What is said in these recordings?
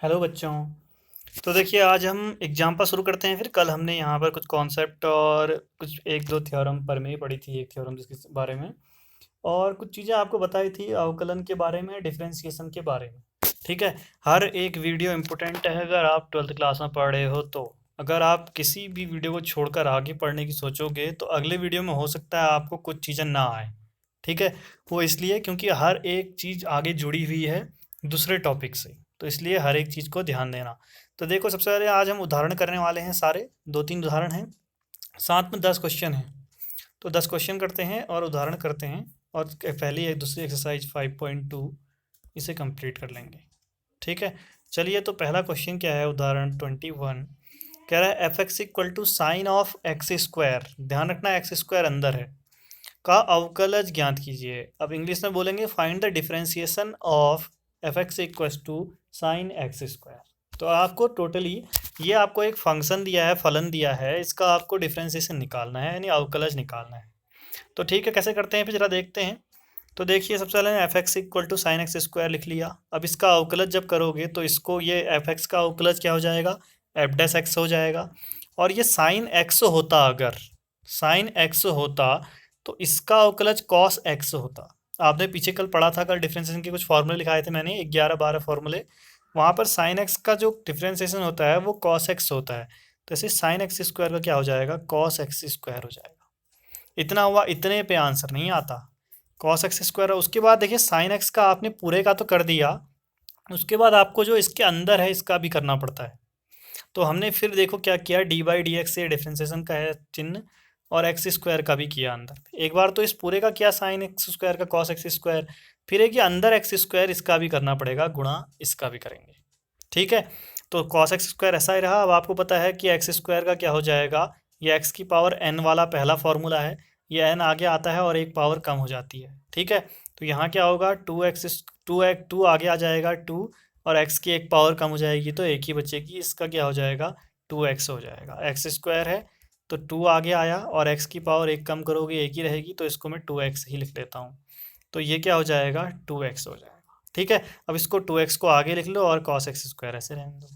Hello बच्चों। तो देखिए आज हम एग्जाम्पल शुरू करते हैं। फिर कल हमने यहाँ पर कुछ कॉन्सेप्ट और कुछ एक दो थ्योरम पर में ही पढ़ी थी, एक थ्योरम जिसके बारे में और कुछ चीज़ें आपको बताई थी अवकलन के बारे में, डिफरेंशिएशन के बारे में। ठीक है। हर एक वीडियो इम्पोर्टेंट है अगर आप ट्वेल्थ क्लास में पढ़ रहे हो तो। अगर आप किसी भी वीडियो को छोड़कर आगे पढ़ने की सोचोगे तो अगले वीडियो में हो सकता है आपको कुछ चीज़ें ना आए। ठीक है। वो इसलिए क्योंकि हर एक चीज़ आगे जुड़ी हुई है दूसरे टॉपिक से, तो इसलिए हर एक चीज़ को ध्यान देना। तो देखो सबसे पहले आज हम उदाहरण करने वाले हैं, सारे दो तीन उदाहरण हैं, साथ में 10 क्वेश्चन हैं। तो 10 क्वेश्चन करते हैं और उदाहरण करते हैं और पहली एक दूसरी एक्सरसाइज 5.2 इसे कंप्लीट कर लेंगे। ठीक है। चलिए तो पहला क्वेश्चन क्या है, उदाहरण 21 कह रहा है F X equal to sine of X square, ध्यान रखना एक्स स्क्वायर अंदर है, का अवकलज ज्ञात कीजिए। अब इंग्लिश में बोलेंगे find the differentiation of F X equal to sine X square. तो आपको टोटली ये आपको एक फंक्शन दिया है, फलन दिया है, इसका आपको डिफरेंशिएशन निकालना है यानी अवकलज निकालना है। तो ठीक है, कैसे करते हैं फिर जरा देखते हैं। तो देखिए सबसे पहले F X equal to sine X square लिख लिया। अब इसका अवकलज जब करोगे तो इसको ये एफ एक्स का अवकलज क्या हो जाएगा, एफ डैश एक्स हो जाएगा। और ये साइन एक्स होता, अगर साइन एक्स होता तो इसका अवकलज कॉस एक्स होता। आपने पीछे कल पढ़ा था, कल डिफरेंशिएशन के कुछ फॉर्मूले लिखाए थे मैंने, 11-12 फॉर्मूले। वहाँ पर साइन एक्स का जो डिफरेंशिएशन होता है वो कॉस एक्स होता है। तो ऐसे साइन एक्स स्क्वायर का क्या हो जाएगा, कॉस एक्स स्क्वायर हो जाएगा। इतना हुआ, इतने पे आंसर नहीं आता, कॉस एक्स स्क्वायर। उसके बाद देखिए साइन एक्स का आपने पूरे का तो कर दिया, उसके बाद आपको जो इसके अंदर है इसका भी करना पड़ता है। तो हमने फिर देखो क्या किया, डी बाई डी एक्स से डिफ्रेंसिएशन का है चिन्ह, और एक्स स्क्वायर का भी किया अंदर। एक बार तो इस पूरे का किया साइन एक्स स्क्वायर का कॉस एक्स स्क्वायर, फिर एक ये अंदर एक्स स्क्वायर, इसका भी करना पड़ेगा गुणा, इसका भी करेंगे। ठीक है। तो कॉस एक्स स्क्वायर ऐसा ही रहा। अब आपको पता है कि एक्स स्क्वायर का क्या हो जाएगा, ये एक्स की पावर एन वाला पहला फॉर्मूला है, ये एन आगे आता है और एक पावर कम हो जाती है। ठीक है। तो यहाँ क्या होगा, टू आगे आ जाएगा टू, और एक्स की एक पावर कम हो जाएगी तो एक ही बचेगी, इसका क्या हो जाएगा, 2x हो जाएगा। एक्स स्क्वायर है तो 2 आगे आया और x की पावर एक कम करोगे एक ही रहेगी, तो इसको मैं 2x ही लिख लेता हूँ। तो ये क्या हो जाएगा, 2x हो जाएगा। ठीक है। अब इसको 2x को आगे लिख लो और cos x स्क्वायर ऐसे रहने दो।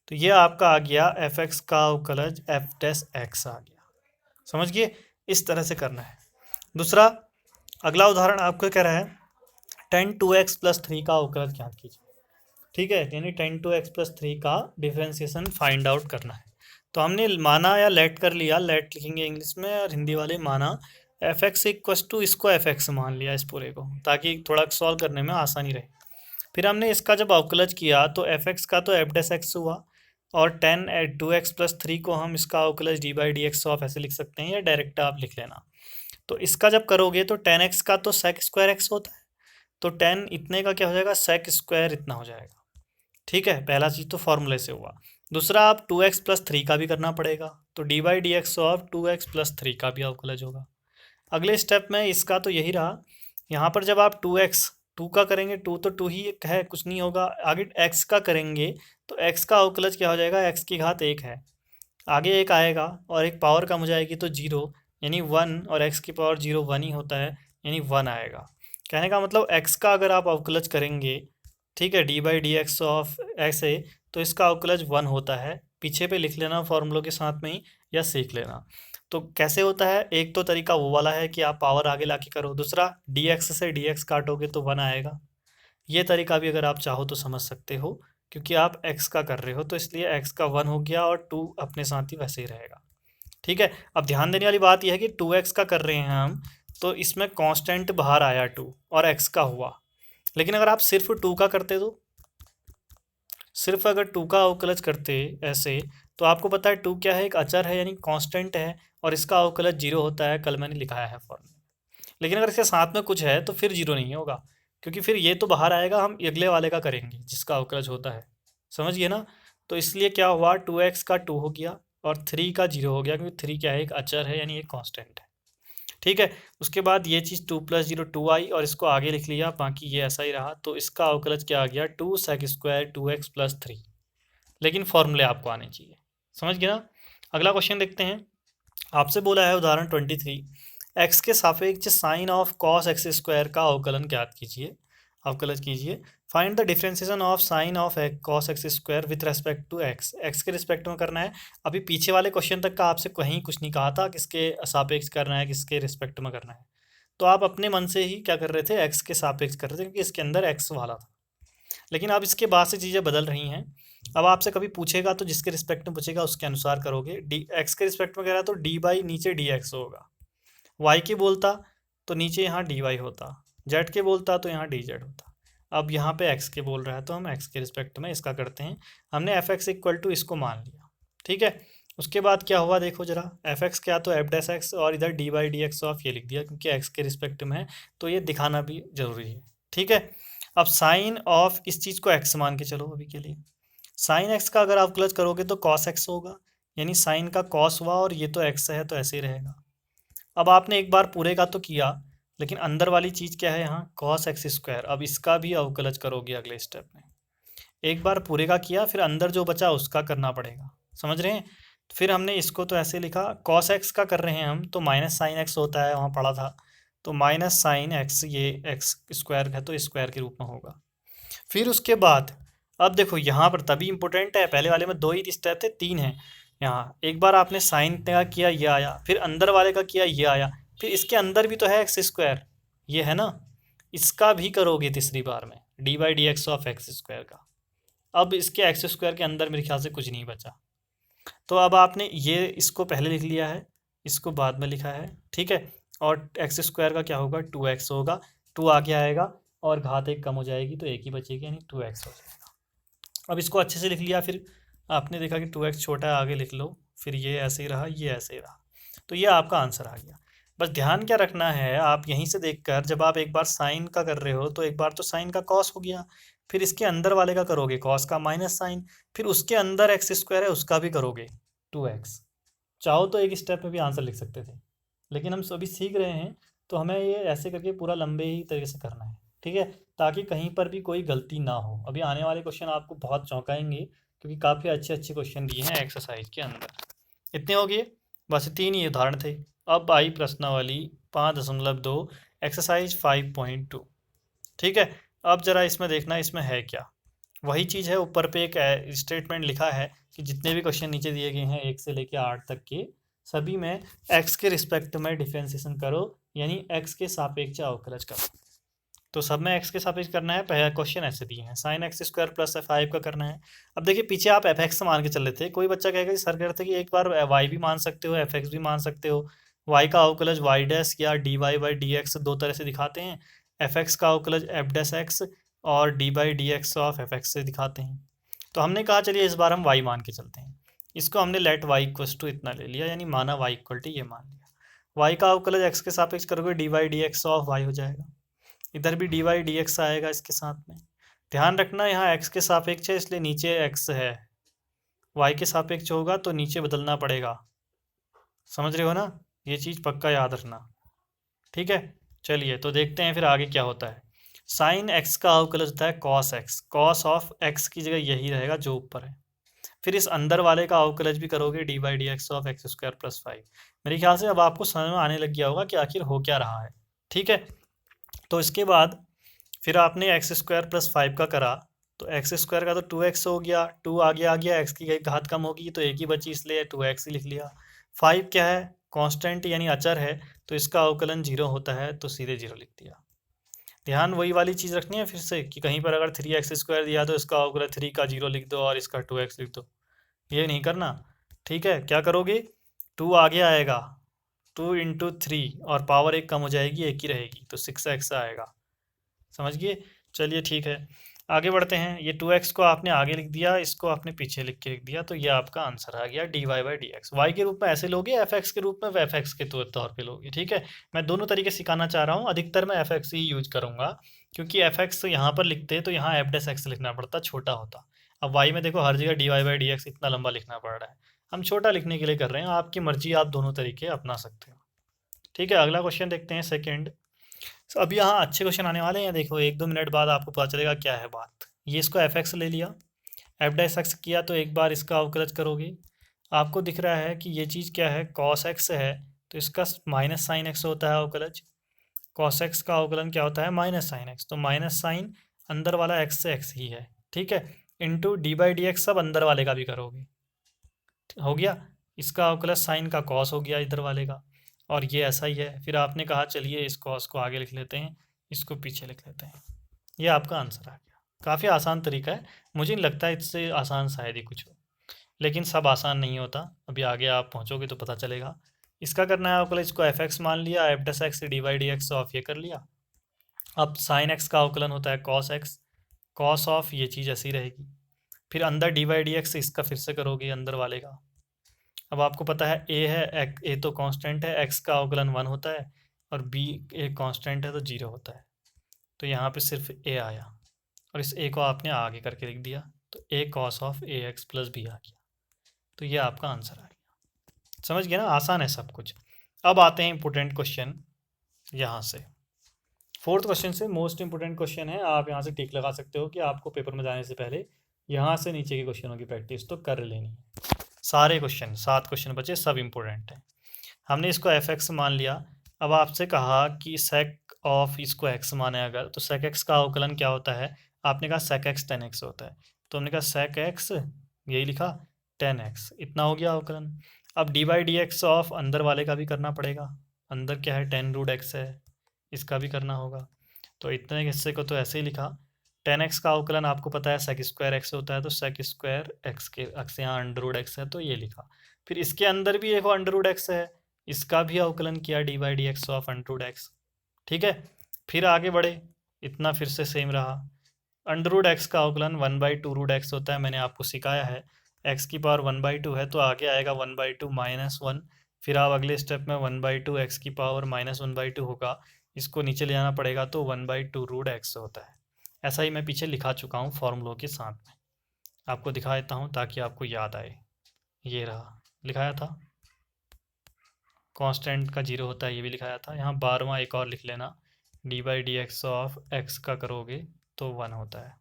तो ये आपका आ गया एफ एक्स का अवकलज एफ डैश एक्स आ गया। समझ गए, इस तरह से करना है। दूसरा अगला उदाहरण आपको कह रहा है tan two X plus three का अवकलज ज्ञात कीजिए। ठीक है, यानी tan two X plus three का डिफरेंशिएशन फाइंड आउट करना है। तो हमने माना या लेट कर लिया, लेट लिखेंगे इंग्लिश में और हिंदी वाले माना एफ एक्स इक्वस टू, इसको एफ एक्स मान लिया इस पूरे को, ताकि थोड़ा सॉल्व करने में आसानी रहे। फिर हमने इसका जब अवकलज किया तो एफ एक्स का तो एफ डैश एक्स हुआ, और tan two X plus three को हम इसका अवकलज D by D x of ऐसे लिख सकते हैं, या डायरेक्ट आप लिख लेना। तो इसका जब करोगे तो टेन एक्स का तो सेक स्क्वायर एक्स होता है, तो टेन इतने का क्या हो जाएगा, सेक स्क्वायर इतना हो जाएगा। ठीक है, पहला चीज़ तो फॉर्मूले से हुआ। दूसरा आप टू एक्स प्लस थ्री का भी करना पड़ेगा, तो D by D x of two X plus three का भी अवकलज होगा। अगले स्टेप में इसका तो यही रहा, यहाँ पर जब आप टू एक्स टू का करेंगे, टू तो टू ही है, कुछ नहीं होगा। आगे एक्स का करेंगे तो एक्स का अवकलज क्या हो जाएगा, एक्स की घात एक है, आगे एक आएगा और एक पावर कम हो जाएगी तो जीरो, यानी वन, और एक्स की पावर जीरो वन ही होता है, यानी वन आएगा। कहने का मतलब एक्स का अगर आप अवकलज करेंगे, ठीक है, D by D x of x है, तो इसका अवकलज वन होता है। पीछे पे लिख लेना फॉर्मूलों के साथ में ही, या सीख लेना। तो कैसे होता है, एक तो तरीका वो वाला है कि आप पावर आगे ला के करो, दूसरा डी एक्स से डी एक्स काटोगे तो वन आएगा। ये तरीका भी अगर आप चाहो तो समझ सकते हो, क्योंकि आप एक्स का कर रहे हो तो इसलिए एक्स का वन हो गया और टू अपने साथ ही वैसे ही रहेगा। ठीक है। अब ध्यान देने वाली बात यह है कि टू एक्स का कर रहे हैं हम, तो इसमें कांस्टेंट बाहर आया टू और एक्स का हुआ। लेकिन अगर आप सिर्फ टू का करते तो, सिर्फ अगर टू का अवकलज करते ऐसे, तो आपको पता है टू क्या है, एक अचर है यानी कांस्टेंट है, और इसका अवकलज जीरो होता है, कल मैंने लिखाया है फॉर्मूला। लेकिन अगर इसके साथ में कुछ है तो फिर जीरो नहीं होगा, क्योंकि फिर ये तो बाहर आएगा, हम अगले वाले का करेंगे जिसका अवकलज होता है। समझ गए ना। तो इसलिए क्या हुआ, टू एक्स का टू हो गया और थ्री का जीरो हो गया, क्योंकि थ्री क्या है, एक अचर है यानी एक कांस्टेंट है। ठीक है। उसके बाद ये चीज़ टू प्लस जीरो टू आई और इसको आगे लिख लिया, बाकी ये ऐसा ही रहा। तो इसका अवकलज क्या आ गया, two sec square two X plus three. लेकिन फॉर्मूले आपको आने चाहिए। समझ गए ना। अगला क्वेश्चन देखते हैं। आपसे बोला है उदाहरण 23, एक्स के सापेक्ष sine of cos X square का अवकलन ज्ञात कीजिए, अवकलज कीजिए। Find the differentiation of sine of cos X square with respect to X, X के रिस्पेक्ट में करना है। अभी पीछे वाले क्वेश्चन तक का आपसे कहीं कुछ नहीं कहा था किसके सापेक्ष करना है किसके रिस्पेक्ट में करना है, तो आप अपने मन से ही क्या कर रहे थे, एक्स के सापेक्ष कर रहे थे क्योंकि इसके अंदर एक्स वाला था। लेकिन अब इसके बाद से चीज़ें बदल रही हैं। अब आपसे कभी पूछेगा तो जिसके रिस्पेक्ट में पूछेगा उसके अनुसार करोगे। डी एक्स के रिस्पेक्ट में कह रहा तो डी बाई नीचे डी एक्स होगा, वाई के बोलता तो नीचे यहाँ डी वाई होता, जेड के बोलता तो यहाँ डी जेड होता। अब यहाँ पे एक्स के बोल रहा है तो हम एक्स के रिस्पेक्ट में इसका करते हैं। हमने एफ एक्स इक्वल टू इसको मान लिया, ठीक है। उसके बाद क्या हुआ देखो जरा, एफ एक्स क्या तो एफ डैश एक्स और इधर D by D x of ये लिख दिया क्योंकि एक्स के रिस्पेक्ट में है तो ये दिखाना भी जरूरी है, ठीक है। अब साइन ऑफ इस चीज़ को एक्स मान के चलो अभी के लिए। साइन एक्स का अगर आप क्लच करोगे तो कॉस एक्स होगा, यानी साइन का कॉस हुआ और ये तो एक्स है तो ऐसे ही रहेगा। अब आपने एक बार पूरे का तो किया लेकिन अंदर वाली चीज़ क्या है यहाँ, कॉस एक्स स्क्वायर। अब इसका भी अवकलज करोगे अगले स्टेप में। एक बार पूरे का किया फिर अंदर जो बचा उसका करना पड़ेगा, समझ रहे हैं। फिर हमने इसको तो ऐसे लिखा, कॉस एक्स का कर रहे हैं हम तो माइनस साइन एक्स होता है, वहाँ पढ़ा था। तो माइनस साइन एक्स, ये एक्स स्क्वायर है तो स्क्वायर के रूप में होगा। फिर उसके बाद अब देखो यहाँ पर तभी इंपॉर्टेंट है, पहले वाले में 2 ही स्टेप थे, 3 है। यहाँ एक बार आपने साइन का किया ये आया, फिर अंदर वाले का किया ये आया, फिर इसके अंदर भी तो है एक्स स्क्वायर, ये है ना, इसका भी करोगे तीसरी बार में D by D x of X square का। अब इसके एक्स स्क्वायर के अंदर मेरे ख्याल से कुछ नहीं बचा, तो अब आपने ये इसको पहले लिख लिया है, इसको बाद में लिखा है, ठीक है। और एक्स स्क्वायर का क्या होगा, 2x होगा, 2 आगे आएगा और घात 1 कम हो जाएगी तो 1 ही बचेगी यानी 2x हो जाएगा। अब इसको अच्छे से लिख लिया, फिर आपने देखा कि 2x छोटा है, आगे लिख लो, फिर ये ऐसे ही रहा ये ऐसे ही रहा, तो ये आपका आंसर आ गया। बस ध्यान क्या रखना है, आप यहीं से देखकर जब आप एक बार साइन का कर रहे हो तो एक बार तो साइन का कॉस हो गया, फिर इसके अंदर वाले का करोगे कॉस का माइनस साइन, फिर उसके अंदर एक्स स्क्वायर है उसका भी करोगे 2x। चाहो तो एक स्टेप में भी आंसर लिख सकते थे, लेकिन हम सभी सीख रहे हैं तो हमें ये ऐसे करके पूरा लंबे ही तरीके से करना है, ठीक है, ताकि कहीं पर भी कोई गलती ना हो। अभी आने वाले क्वेश्चन आपको बहुत चौंकाएंगे क्योंकि काफ़ी अच्छे अच्छे क्वेश्चन दिए हैं एक्सरसाइज के अंदर। इतने हो गए, बस 3 ही उदाहरण थे। अब आई प्रश्नावली 5.2 एक्सरसाइज 5.2, ठीक है। अब जरा इसमें देखना इसमें है क्या, वही चीज़ है, ऊपर पे एक स्टेटमेंट लिखा है कि जितने भी क्वेश्चन नीचे दिए गए हैं 1 से लेकर 8 तक के सभी में एक्स के रिस्पेक्ट में डिफरेंशिएशन करो, यानी एक्स के सापेक्ष अवकलज करो। तो सब में एक्स के सापेक्ष करना है, पहला क्वेश्चन ऐसे दिए हैं, साइन एक्स स्क्वायर प्लस 5 का करना है। अब देखिए पीछे आप एफ एक्स मान के चल रहे थे, कोई बच्चा कहेगा कि सर कहते कि एक बार वाई भी मान सकते हो एफ एक्स भी मान सकते हो। वाई का अवकलज वाई डैश या D Y by D X दो तरह से दिखाते हैं, एफ एक्स का अवकलज एफ डैश एक्स और D by D x of F X से दिखाते हैं। तो हमने कहा चलिए इस बार हम वाई मान के चलते हैं, इसको हमने लेट वाई इक्वल टू इतना ले लिया, यानी माना वाई इक्वल टू ये मान लिया। वाई का अवकलज एक्स के सापेक्ष करोगे D Y D x of Y हो जाएगा, इधर भी डी वाई डी एक्स आएगा इसके साथ में। ध्यान रखना यहाँ एक्स के सापेक्ष है इसलिए नीचे एक्स है, वाई के सापेक्ष होगा तो नीचे बदलना पड़ेगा, समझ रहे हो ना, ये चीज़ पक्का याद रखना, ठीक है। चलिए तो देखते हैं फिर आगे क्या होता है। साइन एक्स का अवकलज होता है cos x, cos of x की जगह यही रहेगा जो ऊपर है। फिर इस अंदर वाले का अवकलज भी करोगे D by D x of X square plus 5। मेरे ख्याल से अब आपको समझ में आने लग गया होगा कि आखिर हो क्या रहा है, ठीक है। तो इसके बाद फिर आपने एक्स स्क्वायर प्लस 5 का करा तो एक्स स्क्वायर का तो 2x हो गया, 2 आगे आ गया, एक्स की घात कम होगी तो एक ही बची इसलिए 2x ही लिख लिया। 5 क्या है, कांस्टेंट यानी अचर है तो इसका अवकलन 0 होता है तो सीधे 0 लिख दिया। ध्यान वही वाली चीज़ रखनी है फिर से कि कहीं पर अगर 3x स्क्वायर दिया तो इसका अवकलन 3 का 0 लिख दो और इसका 2x लिख दो, ये नहीं करना, ठीक है। क्या करोगे, 2 आगे आएगा, 2 इंटू 3 और पावर 1 कम हो जाएगी, एक ही रहेगी तो 6x आएगा, समझ गए। चलिए ठीक है आगे बढ़ते हैं। ये 2x को आपने आगे लिख दिया, इसको आपने पीछे लिख के लिख दिया, तो ये आपका आंसर आ गया D Y by D X. Y के रूप में ऐसे लोगे, एफ एक्स के रूप में एफ एक्स के तौर पे लोगे, ठीक है। मैं दोनों तरीके सिखाना चाह रहा हूँ, अधिकतर मैं एफ एक्स ही यूज करूँगा क्योंकि एफ एक्स यहाँ पर लिखते तो यहाँ एफ डेस एक्स लिखना पड़ता, छोटा होता। अब वाई में देखो हर जगह D Y by D X इतना लंबा लिखना पड़ रहा है, हम छोटा लिखने के लिए कर रहे हैं, आपकी मर्जी, आप दोनों तरीके अपना सकते हो, ठीक है। अगला क्वेश्चन देखते हैं सेकेंड। अब यहाँ अच्छे क्वेश्चन आने वाले हैं, देखो 1-2 मिनट बाद आपको पता चलेगा क्या है बात। ये इसको एफ एक्स ले लिया, एफ डैश एक्स किया तो एक बार इसका अवकलज करोगे, आपको दिख रहा है कि ये चीज़ क्या है, कॉस एक्स है तो इसका माइनस साइन एक्स होता है अवकलज, कॉस एक्स का अवकलन क्या होता है माइनस साइन एक्स, तो माइनस साइन अंदर वाला x से x ही है, ठीक है, into D by D x सब अंदर वाले का भी करोगे, हो गया। इसका अवकलज साइन का कॉस हो गया इधर वाले का, और ये ऐसा ही है। फिर आपने कहा चलिए इस कॉस को आगे लिख लेते हैं, इसको पीछे लिख लेते हैं। ये आपका आंसर आ गया। काफ़ी आसान तरीका है, मुझे नहीं लगता इससे आसान शायद ही कुछ हो, लेकिन सब आसान नहीं होता। अभी आगे आप पहुंचोगे तो पता चलेगा। इसका करना है अवकलन, इसको एफ एक्स मान लिया, F dash X D Y D x of ये कर लिया। अब साइन एक्स का अवकलन होता है कॉस एक्स, कॉस ऑफ ये चीज़ ऐसी रहेगी। फिर अंदर डी वाई डी एक्स इसका फिर से करोगे अंदर वाले का। अब आपको पता है ए है, ए तो कांस्टेंट है, एक्स का अवकलन 1 होता है, और बी एक कांस्टेंट है तो 0 होता है। तो यहाँ पे सिर्फ ए आया, और इस ए को आपने आगे करके लिख दिया, तो a cos of a x plus b आ गया। तो ये आपका आंसर आ गया। समझ गया ना, आसान है सब कुछ। अब आते हैं इंपोर्टेंट क्वेश्चन यहाँ से। फोर्थ क्वेश्चन से मोस्ट इंपोर्टेंट क्वेश्चन है, आप यहाँ से टिक लगा सकते हो कि आपको पेपर में जाने से पहले यहाँ से नीचे के क्वेश्चनों की प्रैक्टिस तो कर लेनी है। सारे क्वेश्चन 7 क्वेश्चन बचे, सब इंपॉर्टेंट हैं। हमने इसको एफ एक्स मान लिया। अब आपसे कहा कि सेक ऑफ इसको एक्स माने अगर, तो सेक एक्स का अवकलन क्या होता है? आपने कहा सेक एक्स 10x होता है, तो हमने कहा सेक एक्स यही लिखा 10x, इतना हो गया अवकलन। अब D by D x of अंदर वाले का भी करना पड़ेगा, अंदर क्या है 10√x है, इसका भी करना होगा। तो इतने हिस्से को तो ऐसे ही लिखा। 10x का अवकलन आपको पता है सेक स्क्वायर एक्स होता है, तो सेक स्क्वायर एक्स के एक्स यहाँ अंडर√x है तो ये लिखा। फिर इसके अंदर भी एक अंडर√x है, इसका भी अवकलन किया d by D x of under, ठीक है। फिर आगे बढ़े, इतना फिर से सेम रहा। अंडर√x का अवकलन 1/2√x होता है, मैंने आपको सिखाया है। x की पावर 1/2 है तो आगे आएगा 1/2 -1। फिर आप अगले स्टेप में 1/2 x की पावर -1/2 होगा, इसको नीचे ले जाना पड़ेगा तो 1/2√x होता है। ऐसा ही मैं पीछे लिखा चुका हूँ फॉर्मूलों के साथ में, आपको दिखा देता हूँ ताकि आपको याद आए। ये रहा, लिखाया था। कांस्टेंट का 0 होता है, ये भी लिखाया था। यहाँ 12वां एक और लिख लेना, D by D x of x का करोगे तो 1 होता है।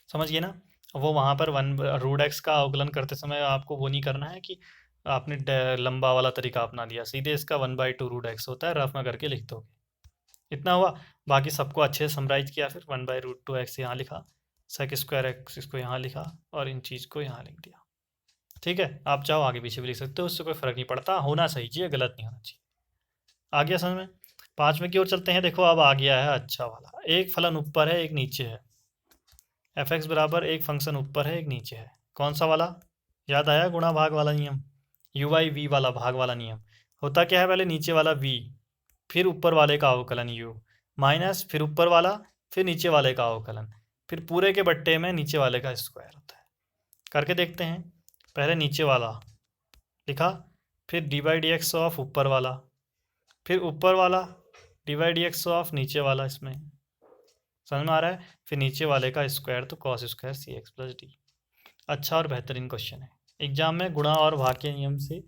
समझ गए ना। वो वहाँ पर 1√x का अवकलन करते समय आपको वो नहीं करना है कि आपने लंबा वाला तरीका अपना लिया, सीधे इसका 1/2√x होता है, रफ में करके लिख दोगे। इतना हुआ। बाकी सबको अच्छे से समराइज किया, फिर 1/√2x यहाँ लिखा, सेक स्क्वायर एक्स इसको यहाँ लिखा, और इन चीज़ को यहाँ लिख दिया। ठीक है, आप चाहो आगे पीछे भी लिख सकते हो, उससे कोई फ़र्क नहीं पड़ता, होना सही चाहिए, गलत नहीं होना चाहिए। आ गया समझ में। 5वें की ओर चलते हैं। देखो अब आ गया है अच्छा वाला, एक फलन ऊपर है एक नीचे है। एफ एक्स बराबर एक फंक्शन ऊपर है एक नीचे है। कौन सा वाला? याद आया गुणा भाग वाला नियम, यू बाई वी वाला भाग वाला नियम। होता क्या है, पहले नीचे वाला v, फिर ऊपर वाले का अवकलन u, माइनस फिर ऊपर वाला, फिर नीचे वाले का अवकलन, फिर पूरे के बट्टे में नीचे वाले का स्क्वायर होता है। करके देखते हैं। पहले नीचे वाला लिखा, फिर D by D x of ऊपर वाला, फिर ऊपर वाला D by D x of नीचे वाला, इसमें समझ में आ रहा है। फिर नीचे वाले का स्क्वायर तो कॉस स्क्वायर सी एक्स प्लस डी। अच्छा और बेहतरीन क्वेश्चन है। एग्जाम में गुणा और भाग के नियम से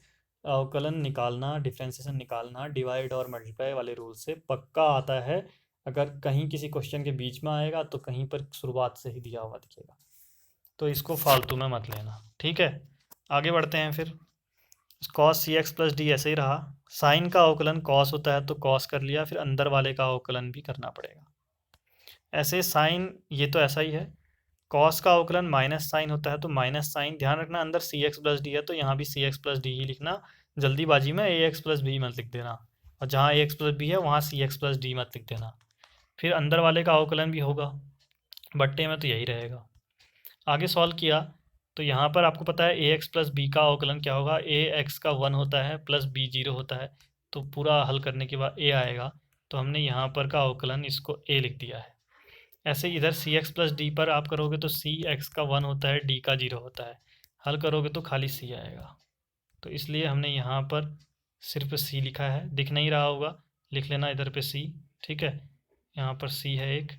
अवकलन निकालना, डिफ्रेंसिएशन निकालना, डिवाइड और मल्टीप्लाई वाले रूल से पक्का आता है। अगर कहीं किसी क्वेश्चन के बीच में आएगा तो कहीं पर शुरुआत से ही दिया हुआ दिखेगा, तो इसको फालतू में मत लेना, ठीक है। आगे बढ़ते हैं। फिर कॉस सी एक्स प्लस डी ऐसे ही रहा। साइन का अवकलन कॉस होता है तो कॉस कर लिया, फिर अंदर वाले का अवकलन भी करना पड़ेगा। ऐसे साइन ये तो ऐसा ही है, कॉस का अवकलन माइनस साइन होता है तो माइनस साइन, ध्यान रखना अंदर सी एक्स प्लस डी है तो यहाँ भी सी एक्स प्लस डी ही लिखना, जल्दीबाजी में ए एक्स प्लस बी मत लिख देना, और जहाँ ए एक्स प्लस बी है वहाँ सी एक्स प्लस डी मत लिख देना। फिर अंदर वाले का अवकलन भी होगा, बट्टे में तो यही रहेगा। आगे सॉल्व किया तो यहाँ पर आपको पता है ए एक्स प्लस बी का अवकलन क्या होगा, ए एक्स का 1 होता है प्लस बी 0 होता है, तो पूरा हल करने के बाद ए आएगा, तो हमने यहाँ पर का अवकलन इसको ए लिख दिया है। ऐसे इधर सी एक्स प्लस डी पर आप करोगे तो सी एक्स का 1 होता है, डी का 0 होता है, हल करोगे तो खाली सी आएगा, तो इसलिए हमने यहाँ पर सिर्फ सी लिखा है। दिख नहीं रहा होगा, लिख लेना इधर पे सी, ठीक है। यहाँ पर सी है एक,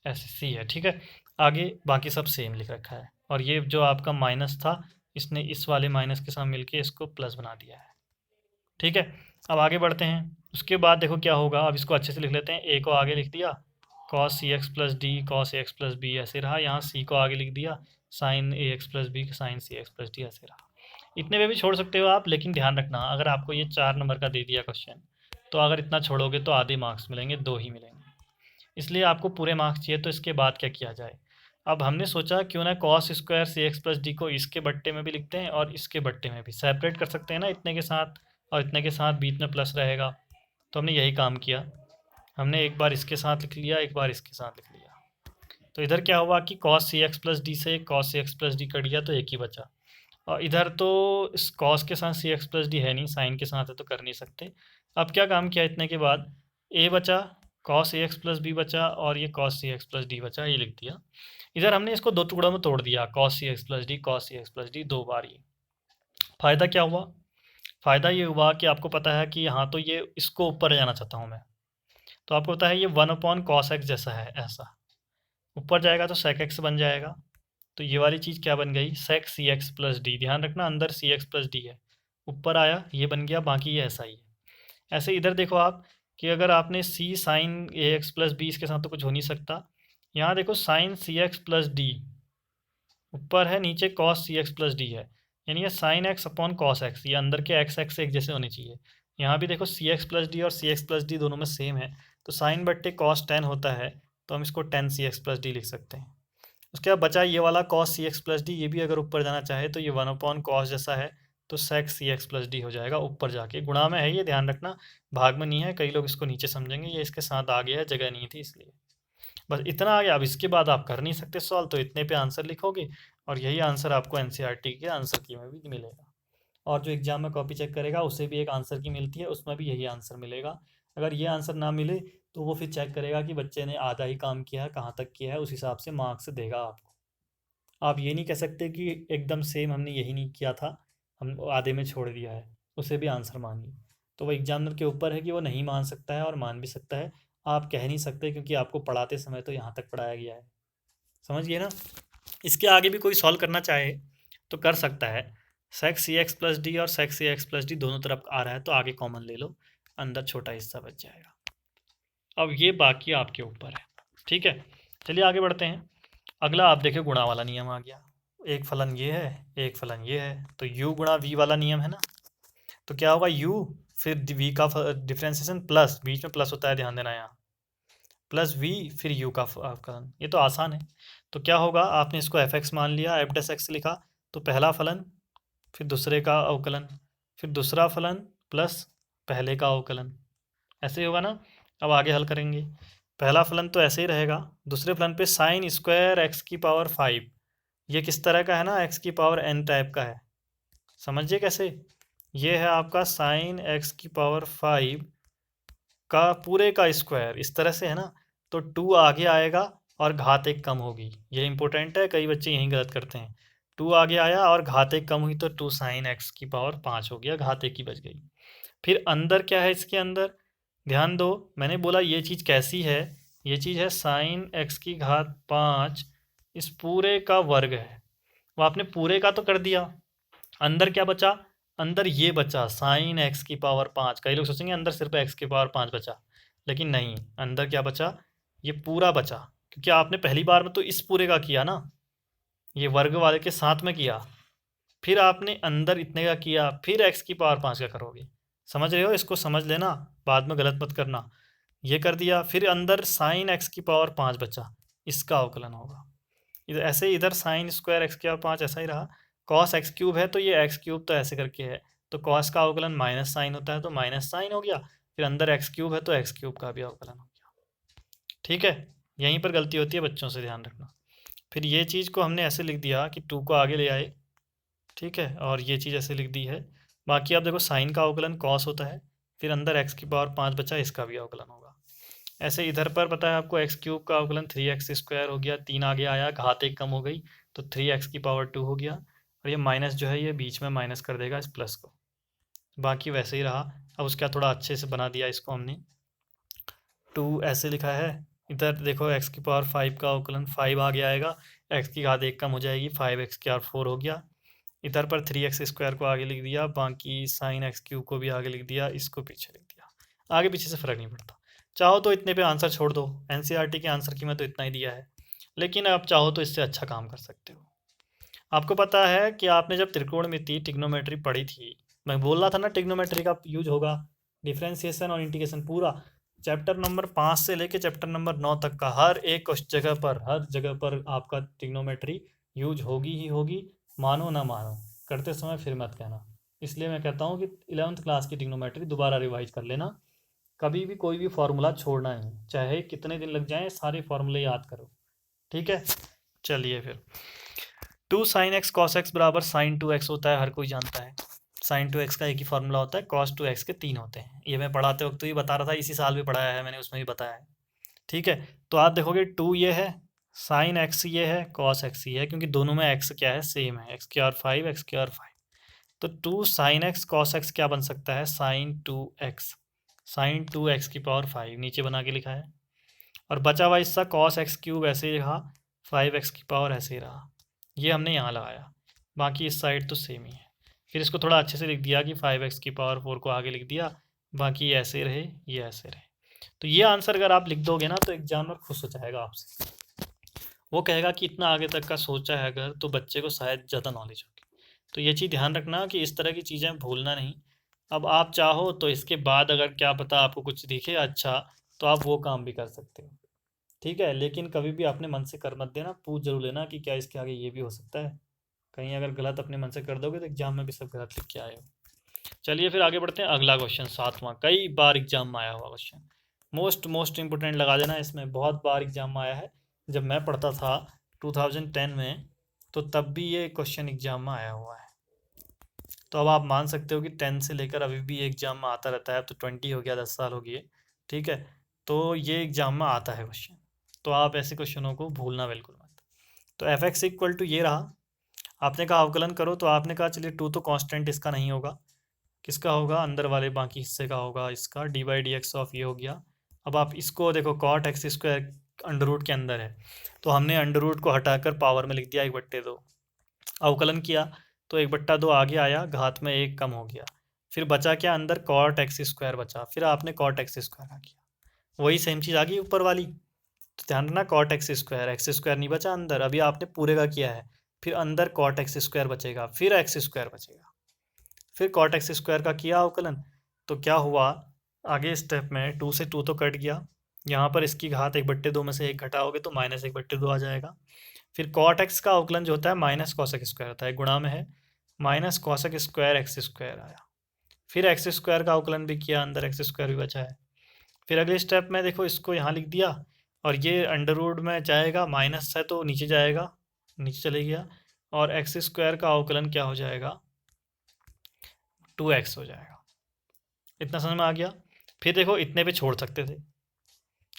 ऐसे सी है, ठीक है। आगे बाकी सब सेम लिख रखा है, और ये जो आपका माइनस था इसने इस वाले माइनस के साथ मिलके इसको प्लस बना दिया है, ठीक है। अब आगे बढ़ते हैं। उसके बाद देखो क्या होगा, अब इसको अच्छे से लिख लेते हैं। ए को आगे लिख दिया cos C x plus D cos A x plus B ऐसे रहा, यहाँ सी को आगे लिख दिया साइन ए एक्स प्लस बी साइन सी एक्स प्लस डी ऐसे रहा। इतने में भी छोड़ सकते हो आप, लेकिन ध्यान रखना अगर आपको ये 4 नंबर का दे दिया क्वेश्चन, तो अगर इतना छोड़ोगे तो आधे मार्क्स मिलेंगे, 2 ही मिलेंगे। इसलिए आपको पूरे मार्क्स चाहिए। तो इसके बाद क्या किया जाए, अब हमने सोचा क्यों ना कॉस स्क्वायर सी एक्स प्लस डी को इसके बट्टे में भी लिखते हैं और इसके बट्टे में भी सेपरेट कर सकते हैं ना, इतने के साथ और इतने के साथ बीच में प्लस रहेगा। तो हमने यही काम किया, हमने एक बार इसके साथ लिख लिया, एक बार इसके साथ लिख लिया। तो इधर क्या हुआ कि कॉस सी एक्स प्लस डी से कॉस सी एक्स प्लस डी कट गया तो एक ही बचा। और इधर तो इस कॉस के साथ सी एक्स प्लस डी है नहीं, साइन के साथ है तो कर नहीं सकते। अब क्या काम किया, इतने के बाद ए बचा, cos A x plus B बचा और ये कॉस सी एक्स प्लस डी बचा, ये लिख दिया। इधर हमने इसको दो टुकड़ों में तोड़ दिया, कॉस सी एक्स प्लस डी, कॉस सी एक्स प्लस डी, दो बार ये। फ़ायदा क्या हुआ, फ़ायदा ये हुआ कि आपको पता है कि यहाँ तो ये इसको ऊपर ले जाना चाहता हूँ मैं, तो आपको पता है ये 1/cos x जैसा है, ऐसा ऊपर जाएगा तो sec x बन जाएगा। तो ये वाली चीज़ क्या बन गई, sec सी एक्स प्लस डी। ध्यान रखना अंदर सी एक्स प्लस डी है, ऊपर आया ये बन गया, बाकी ये ऐसा ही है। ऐसे इधर देखो आप कि अगर आपने सी साइन ए एक्स प्लस बी, इसके साथ तो कुछ हो नहीं सकता। यहाँ देखो साइन सी एक्स प्लस डी ऊपर है, नीचे कॉस सी एक्स प्लस डी है, यानी ये sine x upon cos x, ये अंदर के एक्स एक्स एक जैसे होने चाहिए। यहाँ भी देखो सी एक्स प्लस डी और सी एक्स प्लस डी दोनों में सेम है, तो साइन बट्टे कॉस 10 होता है, तो हम इसको 10 सी एक्स प्लस डी लिख सकते हैं। उसके बाद बचा ये वाला कॉस सी एक्स प्लस डी, ये भी अगर ऊपर जाना चाहे तो ये 1/cos जैसा है, तो सेक सी एक्स प्लस डी हो जाएगा, ऊपर जाके गुणा में है ये, ध्यान रखना भाग में नहीं है, कई लोग इसको नीचे समझेंगे, ये इसके साथ आ गया है, जगह नहीं थी इसलिए। बस इतना आ गया। अब इसके बाद आप कर नहीं सकते सॉल्व, तो इतने पे आंसर लिखोगे और यही आंसर आपको एनसीईआरटी के आंसर की में भी मिलेगा। और जो एग्जाम में कॉपी चेक करेगा उसे भी एक आंसर की मिलती है, उसमें भी यही आंसर मिलेगा। अगर ये आंसर ना मिले तो वो फिर चेक करेगा कि बच्चे ने आधा ही काम किया है, कहाँ तक किया है, उस हिसाब से मार्क्स देगा आपको। आप ये नहीं कह सकते कि एकदम सेम हमने यही नहीं किया था, हम आधे में छोड़ दिया है, उसे भी आंसर मानिए। तो वो एग्जामिनर के ऊपर है कि वो नहीं मान सकता है और मान भी सकता है, आप कह नहीं सकते क्योंकि आपको पढ़ाते समय तो यहाँ तक पढ़ाया गया है। समझ गए ना। इसके आगे भी कोई सॉल्व करना चाहे तो कर सकता है। सेक सी एक्स प्लस डी और सेक सी एक्स प्लस डी दोनों तरफ आ रहा है तो आगे कॉमन ले लो, अंदर छोटा हिस्सा बच जाएगा। अब ये बाकी आपके ऊपर है, ठीक है। चलिए आगे बढ़ते हैं। अगला आप देखिए गुणा वाला नियम आ गया। एक फलन ये है, एक फलन ये है, तो u गुणा वी वाला नियम है ना। तो क्या होगा u फिर v का डिफ्रेंसिएशन प्लस, बीच में प्लस होता है ध्यान देना यहाँ, प्लस v फिर u का फलन, ये तो आसान है। तो क्या होगा, आपने इसको एफ एक्स मान लिया, एफ डैश एक्स लिखा, तो पहला फलन फिर दूसरे का अवकलन फिर दूसरा फलन प्लस पहले का अवकलन, ऐसे ही होगा ना। अब आगे हल करेंगे। पहला फलन तो ऐसे ही रहेगा, दूसरे फलन पे साइन स्क्वायर एक्स की पावर 5, ये किस तरह का है ना, एक्स की पावर n टाइप का है। समझिए कैसे, ये है आपका साइन एक्स की पावर 5 का पूरे का स्क्वायर, इस तरह से है ना। तो 2 आगे आएगा और घात 1 कम होगी, ये इंपॉर्टेंट है, कई बच्चे यहीं गलत करते हैं। 2 आगे आया और घात 1 कम हुई तो 2 साइन एक्स की पावर 5 हो गया, घात 1 की बच गई। फिर अंदर क्या है, इसके अंदर ध्यान दो, मैंने बोला ये चीज़ कैसी है, ये चीज़ है साइन एक्स की घात 5, इस पूरे का वर्ग है। वो आपने पूरे का तो कर दिया, अंदर क्या बचा, अंदर ये बचा साइन एक्स की पावर 5। कई लोग सोचेंगे अंदर सिर्फ एक्स की पावर 5 बचा, लेकिन नहीं, अंदर क्या बचा, ये पूरा बचा, क्योंकि आपने पहली बार में तो इस पूरे का किया ना, ये वर्ग वाले के साथ में किया, फिर आपने अंदर इतने का किया, फिर एक्स की पावर 5 का करोगे। समझ रहे हो, इसको समझ लेना, बाद में गलत मत करना। ये कर दिया, फिर अंदर साइन एक्स की पावर 5 बचा, इसका अवकलन होगा। इधर ऐसे इधर साइन स्क्वायर एक्स की पावर 5 ऐसा ही रहा, कॉस एक्स क्यूब है तो ये एक्स क्यूब तो ऐसे करके है, तो कॉस का अवकलन माइनस साइन होता है तो माइनस साइन हो गया, फिर अंदर एक्स क्यूब है तो एक्स क्यूब का भी अवकलन हो गया। ठीक है, यहीं पर गलती होती है बच्चों से, ध्यान रखना। फिर ये चीज़ को हमने ऐसे लिख दिया कि 2 को आगे ले आए, ठीक है, और ये चीज़ ऐसे लिख दी है। बाकी आप देखो साइन का अवकलन कॉस होता है, फिर अंदर एक्स की पावर 5 बचा, इसका भी अवकलन होगा। ऐसे इधर पर पता है आपको एक्स क्यूब का अवकलन 3x स्क्वायर हो गया, 3 आगे आया, घात 1 कम हो गई तो 3x की पावर 2 हो गया, और ये माइनस जो है ये बीच में माइनस कर देगा इस प्लस को, बाकी वैसे ही रहा। अब उसका थोड़ा अच्छे से बना दिया इसको हमने, 2 ऐसे लिखा है, इधर देखो x की पावर 5 का अवकलन 5 आगे आएगा, x की घात 1 कम हो जाएगी, 5x की पावर 4 हो गया। इधर पर 3x स्क्वायर को आगे लिख दिया, बाकी साइन एक्स क्यूब को भी आगे लिख दिया, इसको पीछे लिख दिया, आगे पीछे से फ़र्क नहीं पड़ता। चाहो तो इतने पे आंसर छोड़ दो, एनसीईआरटी के आंसर की मैं तो इतना ही दिया है, लेकिन आप चाहो तो इससे अच्छा काम कर सकते हो। आपको पता है कि आपने जब त्रिकोणमिति ट्रिग्नोमेट्री पढ़ी थी, मैं बोल रहा था ना ट्रिग्नोमेट्री का यूज होगा, डिफ्रेंसिएशन और इंटीग्रेशन पूरा, चैप्टर नंबर 5 से लेके चैप्टर नंबर 9 तक का हर एक जगह पर, हर जगह पर आपका ट्रिग्नोमेट्री यूज होगी ही होगी, मानो ना मानो, करते समय फिर मत कहना। इसलिए मैं कहता हूँ कि 11th क्लास की ट्रिग्नोमेट्री दोबारा रिवाइज कर लेना, कभी भी कोई भी फार्मूला छोड़ना नहीं, चाहे कितने दिन लग जाएं, सारे फार्मूले याद करो, ठीक है। चलिए फिर, 2 साइन एक्स कॉस एक्स बराबर साइन 2x होता है, हर कोई जानता है। साइन 2x का एक ही फार्मूला होता है, कॉस 2x के 3 होते हैं। ये मैं पढ़ाते वक्त तो ये बता रहा था, इसी साल भी पढ़ाया है मैंने, उसमें भी बताया है, ठीक है। तो आप देखोगे 2 ये है, साइन एक्स ये है, कॉस एक्स ये है, क्योंकि दोनों में एक्स क्या है, सेम है, एक्स क्यूआर 5 एक्स क्यूआर 5। तो 2 साइन एक्स कॉस एक्स क्या बन सकता है, साइन 2x, साइन 2x की पावर 5 नीचे बना के लिखा है, और बचा हुआ हिस्सा कॉस एक्स क्यूब ऐसे ही रहा, 5x की पावर ऐसे ही रहा, ये हमने यहाँ लगाया, बाकी इस साइड तो सेम ही है। फिर इसको थोड़ा अच्छे से लिख दिया कि 5x की पावर 4 को आगे लिख दिया, बाकी ये ऐसे रहे, ये ऐसे रहे। तो ये आंसर अगर आप लिख दोगे ना तो एग्जामिनर खुश हो जाएगा आपसे, वो कहेगा कि इतना आगे तक का सोचा है अगर, तो बच्चे को शायद ज़्यादा नॉलेज होगी। तो ये चीज़ ध्यान रखना कि इस तरह की चीज़ें भूलना नहीं। अब आप चाहो तो इसके बाद अगर क्या पता आपको कुछ दिखे अच्छा, तो आप वो काम भी कर सकते हो, ठीक है। लेकिन कभी भी अपने मन से कर मत देना, पूछ जरूर लेना कि क्या इसके आगे ये भी हो सकता है। कहीं अगर गलत अपने मन से कर दोगे तो एग्जाम में भी सब गलत लिख के आए हो। चलिए फिर आगे बढ़ते हैं, अगला क्वेश्चन 7वां, कई बार एग्जाम में आया हुआ क्वेश्चन, मोस्ट इंपोर्टेंट लगा देना इसमें, बहुत बार एग्जाम में आया है। जब मैं पढ़ता था 2010 में, तो तब भी ये क्वेश्चन एग्जाम में आया हुआ है। तो अब आप मान सकते हो कि 10 से लेकर अभी भी एग्जाम में आता रहता है, अब तो 20 हो गया, 10 साल हो गए, ठीक है। तो ये एग्जाम में आता है क्वेश्चन, तो आप ऐसे क्वेश्चनों को भूलना बिल्कुल मत। तो एफ एक्स इक्वल टू ये रहा, आपने कहा अवकलन करो, तो आपने कहा चलिए 2 तो कांस्टेंट इसका नहीं होगा, किसका होगा, अंदर वाले बाकी हिस्से का होगा, इसका D by D x of ये हो गया। अब आप इसको देखो, cot X square under root के अंदर है, तो हमने अंडर रूट को हटाकर पावर में लिख दिया 1/2, अवकलन किया तो 1/2 आगे आया, घात में 1 कम हो गया, फिर बचा क्या अंदर, कॉट एक्स स्क्वायर बचा, फिर आपने कॉट एक्स स्क्वायर आ गया, वही सेम चीज़ आ गई ऊपर वाली। तो ध्यान रखना, कॉट एक्स स्क्वायर नहीं बचा अंदर, अभी आपने पूरे का किया है, फिर अंदर कॉट एक्स स्क्वायर बचेगा, फिर एक्स स्क्वायर बचेगा, फिर कॉट एक्स स्क्वायर का किया अवकलन, तो क्या हुआ आगे स्टेप में, 2 से 2 तो कट गया, यहाँ पर इसकी घात 1/2 में से 1 घटाओगे तो -1/2 आ जाएगा। फिर कॉट एक्स का अवकलन जो होता है माइनस कॉसेक स्क्वायर होता है, गुणा में है, minus cosec square x square आया। फिर एक्स स्क्वायर का अवकलन भी किया, अंदर एक्स स्क्वायर भी बचा है। फिर अगले स्टेप में देखो, इसको यहाँ लिख दिया, और ये अंडर रूट में जाएगा, माइनस है तो नीचे जाएगा, नीचे चले गया, और एक्स स्क्वायर का अवकलन क्या हो जाएगा, 2x हो जाएगा। इतना समझ में आ गया। फिर देखो इतने पे छोड़ सकते थे,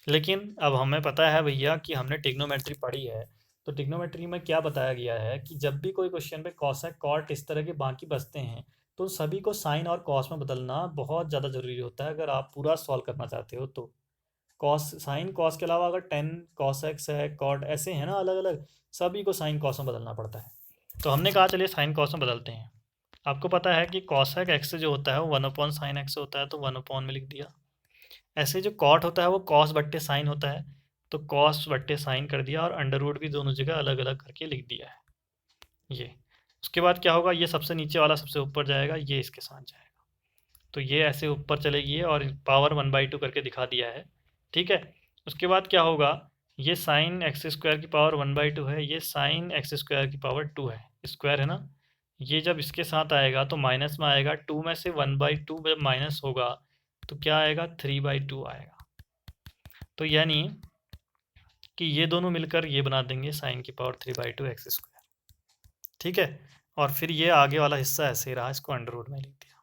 लेकिन अब हमें पता है भैया कि हमने ट्रिग्नोमेट्री पढ़ी है, तो ट्रिग्नोमेट्री में क्या बताया गया है कि जब भी कोई क्वेश्चन पे कॉसेक कॉट इस तरह के बाकी बचते हैं, तो सभी को साइन और कॉस में बदलना बहुत ज़्यादा ज़रूरी होता है अगर आप पूरा सॉल्व करना चाहते हो तो। कॉस साइन कॉस के अलावा अगर 10 कॉस एक्स है, कॉट ऐसे हैं ना अलग अलग, सभी को साइन कॉस में बदलना पड़ता है। तो हमने कहा चलिए साइन कॉस में बदलते हैं। आपको पता है कि कॉसेक एक्स जो होता है वो 1/sin x होता है, तो 1 में लिख दिया। ऐसे जो कॉट होता है वो कॉस बट्टे साइन होता है, तो कॉस बट्टे साइन कर दिया, और अंडर रूट भी दोनों जगह अलग अलग करके लिख दिया है ये। उसके बाद क्या होगा, ये सबसे नीचे वाला सबसे ऊपर जाएगा, ये इसके साथ जाएगा, तो ये ऐसे ऊपर चलेगी, और पावर 1/2 करके दिखा दिया है, ठीक है। उसके बाद क्या होगा, ये साइन एक्स स्क्वायर की पावर 1/2 है, ये साइन एक्स स्क्वायर की पावर 2 है, स्क्वायर है ना, ये जब इसके साथ आएगा तो माइनस में आएगा, 2 में से 1/2 जब माइनस होगा तो क्या आएगा, 3/2 आएगा। तो यानी कि ये दोनों मिलकर ये बना देंगे साइन की पावर 3/2 एक्स स्क्वायर, ठीक है। और फिर ये आगे वाला हिस्सा ऐसे ही रहा, इसको अंडर रूट में लिख दिया।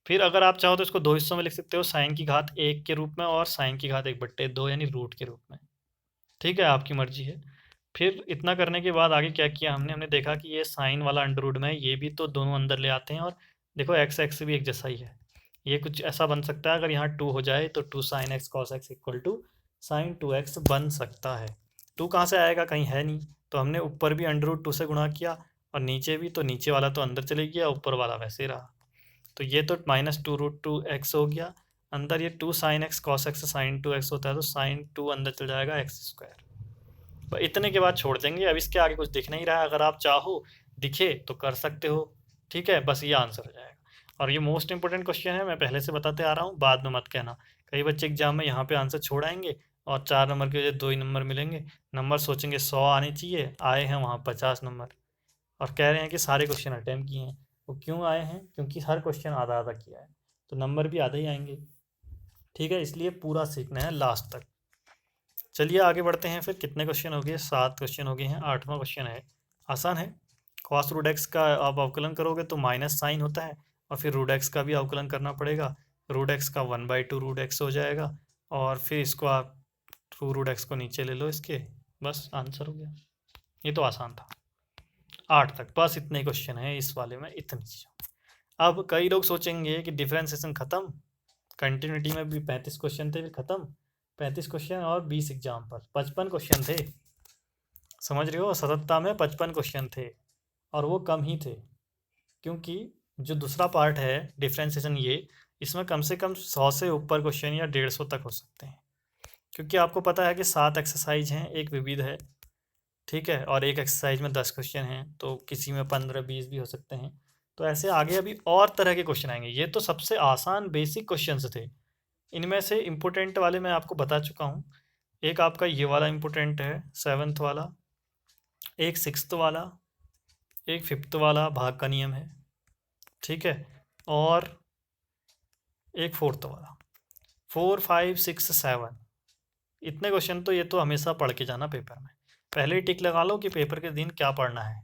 फिर अगर आप चाहो तो इसको 2 हिस्सों में लिख सकते हो, साइन की घात 1 के रूप में और साइन की घात 1/2 यानी रूट के रूप में, ठीक है, आपकी मर्जी है। फिर इतना करने के बाद आगे क्या किया हमने देखा कि ये साइन वाला अंडर रूट में है, ये भी तो दोनों अंदर ले आते हैं, और देखो एक्स एक्स भी एक जैसा ही है, ये कुछ ऐसा बन सकता है, अगर यहाँ 2 हो जाए तो 2 sine X cos X equal to sine 2x बन सकता है। 2 कहाँ से आएगा, कहीं है नहीं, तो हमने ऊपर भी अंडर रूट 2 से गुणा किया, और नीचे भी, तो नीचे वाला तो अंदर चले गया, ऊपर वाला वैसे ही रहा, तो ये तो -2√2x हो गया, अंदर ये 2 sine X cos X sine 2x होता है, तो साइन 2 अंदर चल जाएगा एक्स स्क्वायर। इतने के बाद छोड़ देंगे, अब इसके आगे कुछ दिख नहीं रहा है, अगर आप चाहो दिखे तो कर सकते हो, ठीक है, बस ये आंसर हो जाएगा। और ये मोस्ट इंपोर्टेंट क्वेश्चन है, मैं पहले से बताते आ रहा हूँ, बाद में मत कहना कई बच्चे एग्जाम में यहाँ पे आंसर छोड़ आएंगे और 4 नंबर के वजह 2 ही नंबर मिलेंगे, नंबर सोचेंगे 100 आने चाहिए, आए हैं वहाँ 50 नंबर और कह रहे हैं कि सारे क्वेश्चन अटेम्प्ट किए हैं। वो क्यों आए हैं? क्योंकि हर क्वेश्चन आधा आधा किया है, तो नंबर भी आधे ही आएंगे। ठीक है, इसलिए पूरा सीखना है लास्ट तक। चलिए आगे बढ़ते हैं। फिर कितने क्वेश्चन हो गए? 7 क्वेश्चन हो गए हैं। 8वां क्वेश्चन है, आसान है। कॉस रूट एक्स का आप अवकलन करोगे तो माइनस साइन होता है, और फिर रूट एक्स का भी अवकलन करना पड़ेगा। रूट एक्स का 1/2 रूट एक्स हो जाएगा, और फिर इसको आप रूट एक्स को नीचे ले लो इसके, बस आंसर हो गया। ये तो आसान था। 8 तक बस इतने क्वेश्चन है इस वाले में, इतनी चीज़। अब कई लोग सोचेंगे कि डिफरेंशिएशन खत्म, कंटिन्यूटी में भी 35 क्वेश्चन थे, फिर खत्म। 35 क्वेश्चन और 20 एग्जाम्पल, 55 क्वेश्चन थे। समझ रहे हो, 77 में 55 क्वेश्चन थे, और वो कम ही थे क्योंकि जो दूसरा पार्ट है डिफरेंशिएशन, ये इसमें कम से कम 100 से ऊपर क्वेश्चन या 150 तक हो सकते हैं, क्योंकि आपको पता है कि 7 एक्सरसाइज हैं, एक विविध है, ठीक है, और एक एक्सरसाइज में 10 क्वेश्चन हैं, तो किसी में 15-20 भी हो सकते हैं। तो ऐसे आगे अभी और तरह के क्वेश्चन आएंगे। ये तो सबसे आसान बेसिक क्वेश्चंस थे। इनमें से इम्पोर्टेंट वाले मैं आपको बता चुका हूँ। एक आपका ये वाला इम्पोर्टेंट है 7th वाला, एक 6th वाला, एक 5th वाला भाग का नियम है, ठीक है, और एक 4th वाला। 4, 5, 6, 7 इतने क्वेश्चन तो ये तो हमेशा पढ़ के जाना पेपर में। पहले ही टिक लगा लो कि पेपर के दिन क्या पढ़ना है,